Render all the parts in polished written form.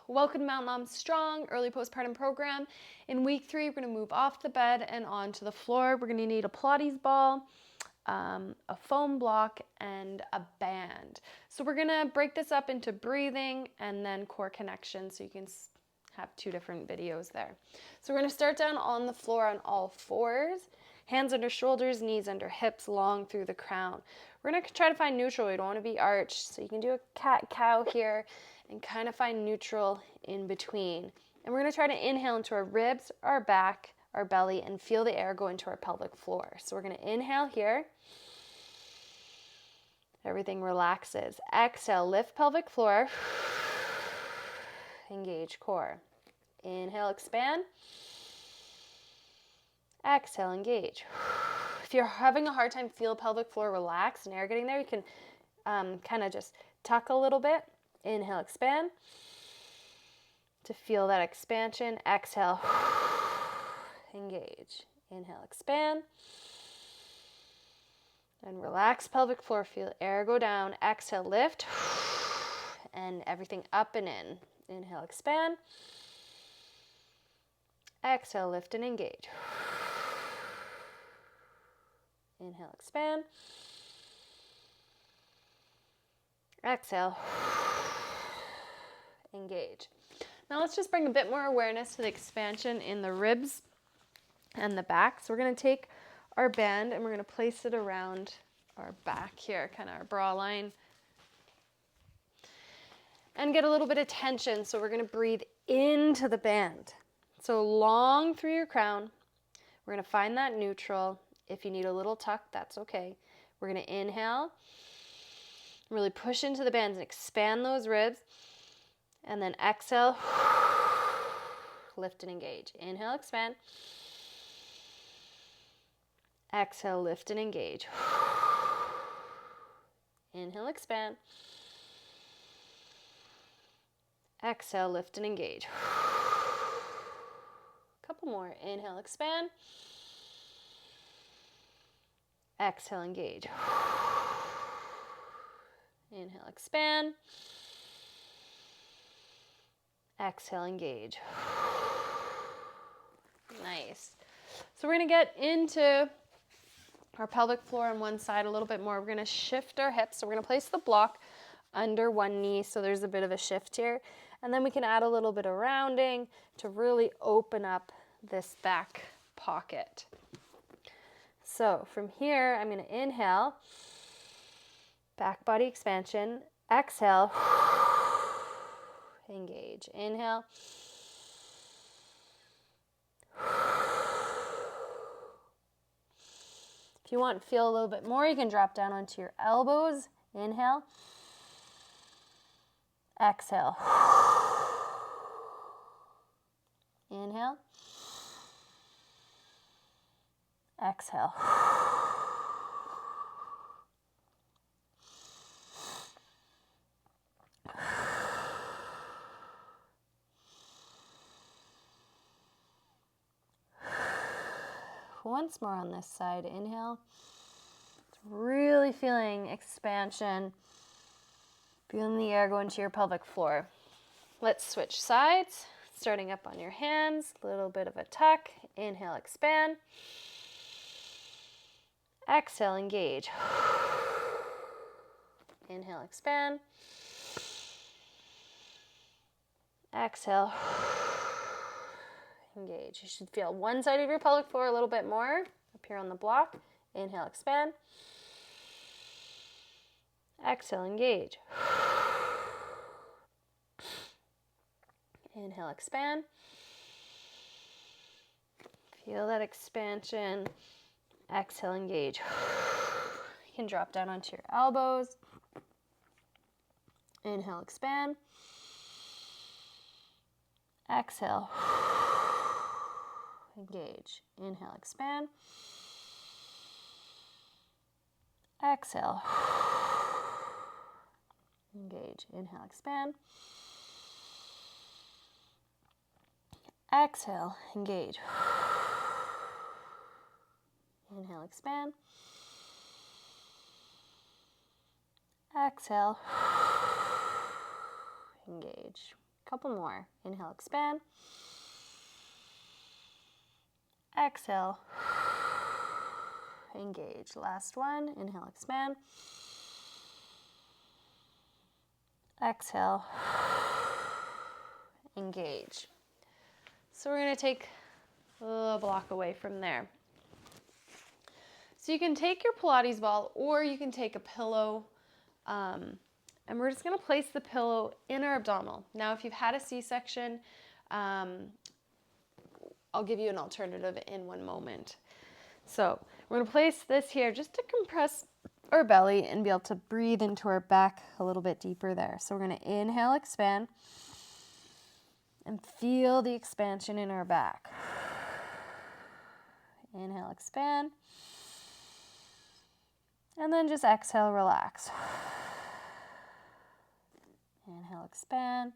Welcome to Mount Mom Strong Early Postpartum Program. In week 3, we're going to move off the bed and onto the floor. We're going to need a Pilates ball, a foam block, and a band. So we're going to break this up into breathing and then core connection, so you can have 2 different videos there. So we're going to start down on the floor on all fours. Hands under shoulders, knees under hips, long through the crown. We're going to try to find neutral. We don't want to be arched. So you can do a cat-cow here and kind of find neutral in between. And we're going to try to inhale into our ribs, our back, our belly, and feel the air go into our pelvic floor. So we're going to inhale here. Everything relaxes. Exhale, lift pelvic floor. Engage core. Inhale, expand. Exhale, engage. If you're having a hard time, feel pelvic floor relax and air getting there, you can kind of just tuck a little bit. Inhale, expand. To feel that expansion, exhale, engage. Inhale, expand. And relax pelvic floor, feel air go down. Exhale, lift. And everything up and in. Inhale, expand. Exhale, lift and engage. Inhale, expand. Exhale. Engage. Now let's just bring a bit more awareness to the expansion in the ribs and the back. So we're going to take our band and we're going to place it around our back here, kind of our bra line. And get a little bit of tension. So we're going to breathe into the band. So long through your crown. We're going to find that neutral. If you need a little tuck, that's okay. We're going to inhale. Really push into the bands and expand those ribs. And then exhale. Lift and engage. Inhale, expand. Exhale, lift and engage. Inhale, expand. Exhale, lift and engage. Couple more. Inhale, expand. Exhale, engage. Inhale, expand. Exhale, engage. Nice. So we're going to get into our pelvic floor on one side a little bit more. We're going to shift our hips. So we're going to place the block under one knee, so there's a bit of a shift here. And then we can add a little bit of rounding to really open up this back pocket. So from here, I'm going to inhale, back body expansion, exhale, engage, inhale, if you want to feel a little bit more, you can drop down onto your elbows, inhale, exhale, inhale, exhale. Once more on this side, inhale. Really feeling expansion, feeling the air go into your pelvic floor. Let's switch sides, starting up on your hands, a little bit of a tuck. Inhale, expand. Exhale, engage. Inhale, expand. Exhale, engage. You should feel one side of your pelvic floor a little bit more up here on the block. Inhale, expand. Exhale, engage. Inhale, expand. Feel that expansion. Exhale, engage. You can drop down onto your elbows. Inhale, expand. Exhale. Engage. Inhale, expand. Exhale. Engage. Inhale, expand. Exhale, engage. Inhale, expand. Exhale. Engage. Couple more. Inhale, expand. Exhale. Engage. Last one. Inhale, expand. Exhale. Engage. So we're going to take a little block away from there. So you can take your Pilates ball or you can take a pillow, and we're just going to place the pillow in our abdominal. Now, if you've had a C-section, I'll give you an alternative in one moment. So we're going to place this here just to compress our belly and be able to breathe into our back a little bit deeper there. So we're going to inhale, expand, and feel the expansion in our back. Inhale, expand. And then just exhale, relax. Inhale, expand.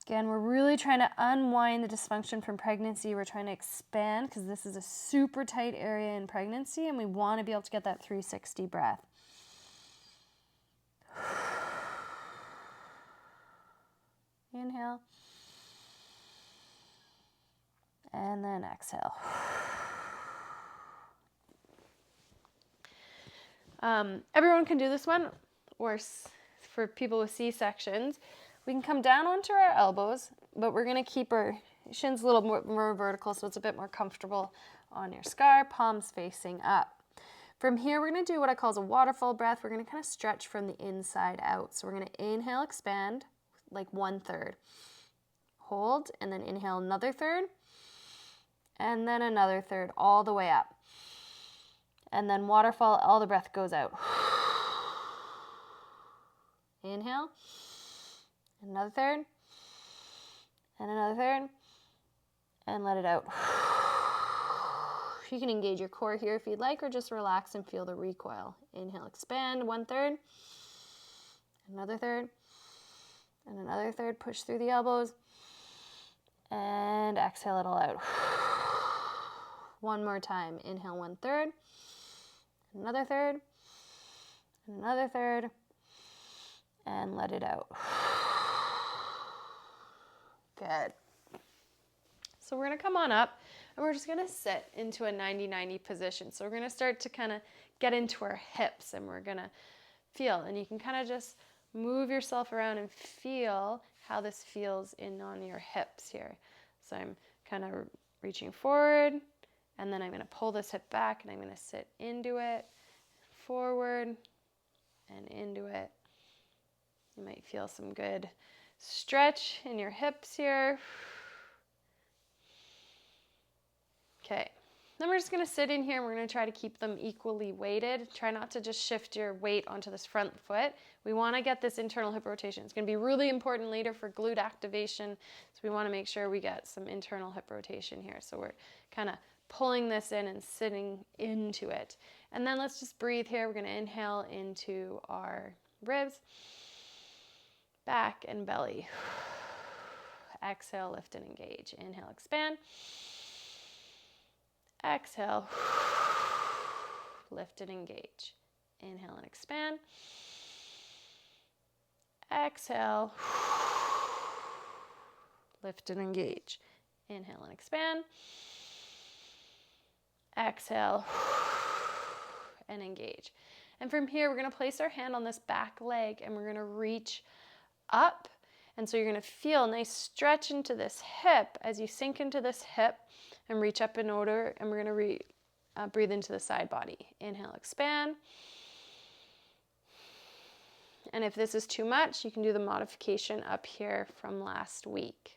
Again, we're really trying to unwind the dysfunction from pregnancy. We're trying to expand because this is a super tight area in pregnancy and we want to be able to get that 360 breath. Inhale. And then exhale. Everyone can do this one, or for people with C-sections, we can come down onto our elbows, but we're going to keep our shins a little more vertical so it's a bit more comfortable on your scar, palms facing up. From here, we're going to do what I call a waterfall breath. We're going to kind of stretch from the inside out. So we're going to inhale, expand, like 1/3. Hold, and then inhale another third, and then another third, all the way up. And then waterfall, all the breath goes out. Inhale, another third, and another third, and let it out. You can engage your core here if you'd like, or just relax and feel the recoil. Inhale, expand, 1/3, another third, and another third. Push through the elbows, and exhale it all out. One more time. Inhale, 1/3, another third, and another third, and let it out. Good. So we're going to come on up and we're just going to sit into a 90-90 position. So we're going to start to kind of get into our hips and we're going to feel, and you can kind of just move yourself around and feel how this feels in on your hips here. So I'm kind of reaching forward, and then I'm going to pull this hip back and I'm going to sit into it, forward and into it. You might feel some good stretch in your hips here. Okay, then we're just going to sit in here and we're going to try to keep them equally weighted. Try not to just shift your weight onto this front foot. We want to get this internal hip rotation. It's going to be really important later for glute activation, so we want to make sure we get some internal hip rotation here. So we're kind of pulling this in and sitting into it. And then let's just breathe here. We're going to inhale into our ribs, back and belly. Exhale, lift and engage. Inhale, expand. Exhale, lift and engage. Inhale and expand. Exhale, lift and engage. Inhale and expand. Exhale and engage. And from here, we're going to place our hand on this back leg and we're going to reach up. And so you're going to feel a nice stretch into this hip as you sink into this hip and reach up in order. And we're going to breathe into the side body. Inhale, expand. And if this is too much, you can do the modification up here from last week.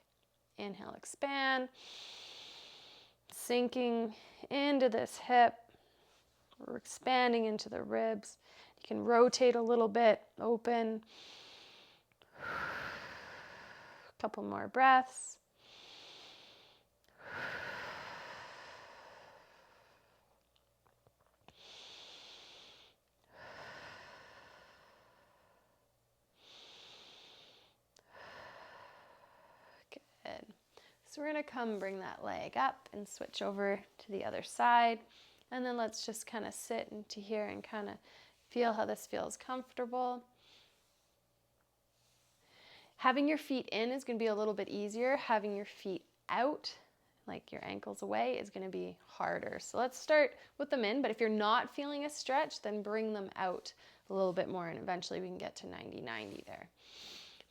Inhale, expand. Sinking into this hip. We're expanding into the ribs. You can rotate a little bit, open. Couple more breaths. Good. So we're going to come bring that leg up and switch over to the other side. And then let's just kind of sit into here and kind of feel how this feels comfortable. Having your feet in is going to be a little bit easier. Having your feet out, like your ankles away, is going to be harder. So let's start with them in, but if you're not feeling a stretch, then bring them out a little bit more, and eventually we can get to 90-90 there.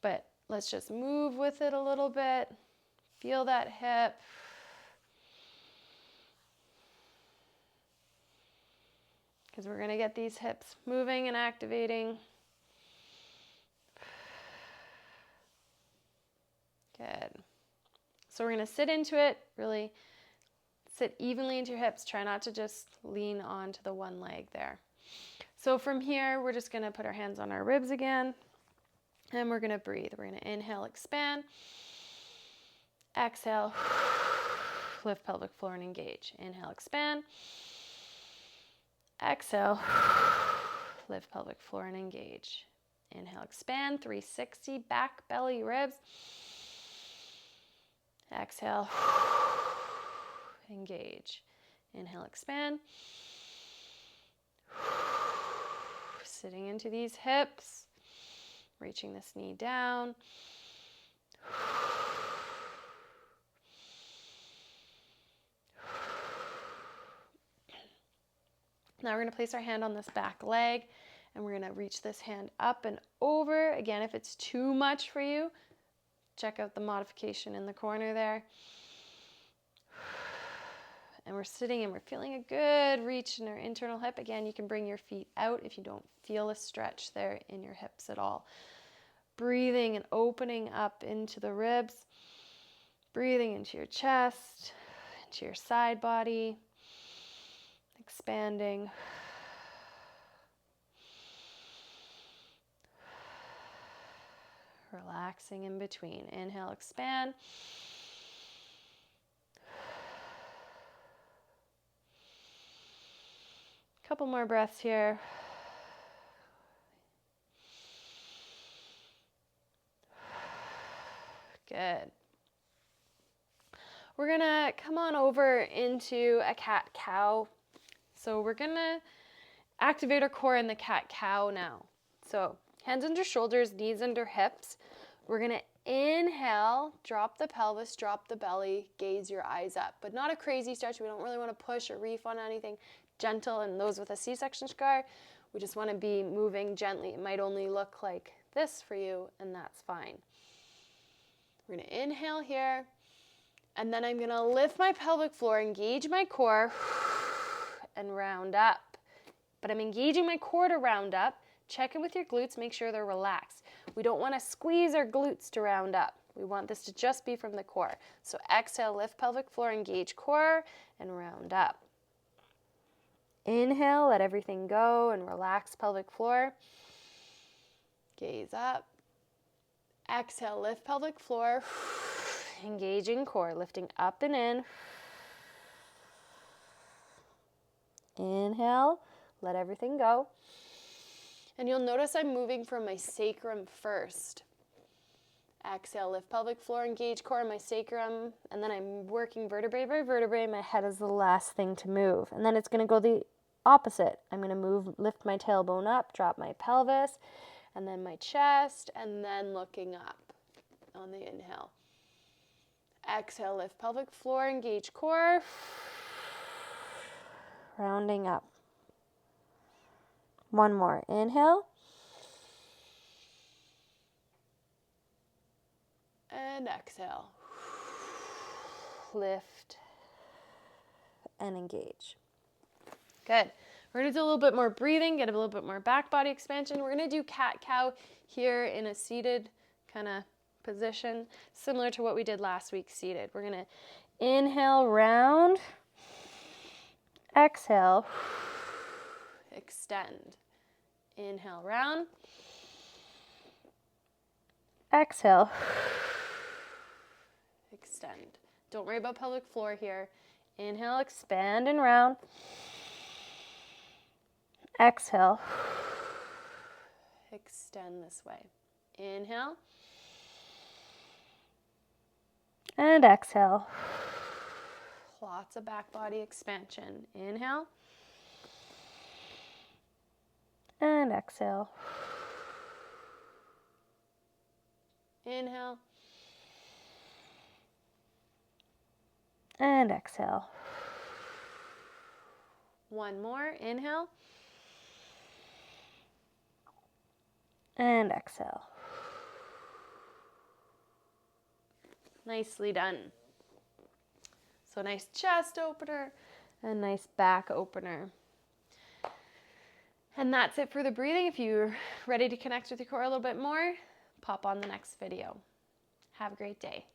But let's just move with it a little bit. Feel that hip. Because we're going to get these hips moving and activating. Good. So we're going to sit into it, really sit evenly into your hips. Try not to just lean onto the one leg there. So from here, we're just going to put our hands on our ribs again, and we're going to breathe. We're going to inhale, expand. Exhale, lift pelvic floor and engage. Inhale, expand. Exhale, lift pelvic floor and engage. Inhale, expand, 360, back, belly, ribs. Exhale, engage. Inhale, expand. Sitting into these hips, reaching this knee down. Now we're going to place our hand on this back leg, and we're going to reach this hand up and over. Again, if it's too much for you, check out the modification in the corner there. And we're sitting and we're feeling a good reach in our internal hip. Again, you can bring your feet out if you don't feel a stretch there in your hips at all. Breathing and opening up into the ribs. Breathing into your chest, into your side body. Expanding. Relaxing in between. Inhale, expand. Couple more breaths here. Good. We're gonna come on over into a cat-cow. So we're gonna activate our core in the cat-cow now. So hands under shoulders, knees under hips. We're gonna inhale, drop the pelvis, drop the belly, gaze your eyes up, but not a crazy stretch. We don't really want to push or reef on anything. Gentle, and those with a C-section scar, we just want to be moving gently. It might only look like this for you, and that's fine. We're going to inhale here, and then I'm going to lift my pelvic floor, engage my core, and round up. But I'm engaging my core to round up. Check in with your glutes, make sure they're relaxed. We don't want to squeeze our glutes to round up. We want this to just be from the core. So exhale, lift pelvic floor, engage core, and round up. Inhale, let everything go and relax pelvic floor. Gaze up. Exhale, lift pelvic floor. Engaging core, lifting up and in. Inhale, let everything go. And you'll notice I'm moving from my sacrum first. Exhale, lift pelvic floor, engage core in my sacrum, and then I'm working vertebrae by vertebrae. My head is the last thing to move. And then it's going to go the opposite. I'm going to lift my tailbone up, drop my pelvis, and then my chest, and then looking up on the inhale. Exhale, lift pelvic floor, engage core, rounding up. One more. Inhale. And exhale. Lift and engage. Good. We're going to do a little bit more breathing, get a little bit more back body expansion. We're going to do cat-cow here in a seated kind of position, similar to what we did last week seated. We're going to inhale, round. Exhale, extend. Inhale, round. Exhale, extend. Don't worry about pelvic floor here. Inhale, expand and round. Exhale, extend this way. Inhale, and exhale. Lots of back body expansion. Inhale, and exhale. Inhale. And exhale. One more. Inhale. And exhale. Nicely done. So nice chest opener and nice back opener. And that's it for the breathing. If you're ready to connect with your core a little bit more, pop on the next video. Have a great day.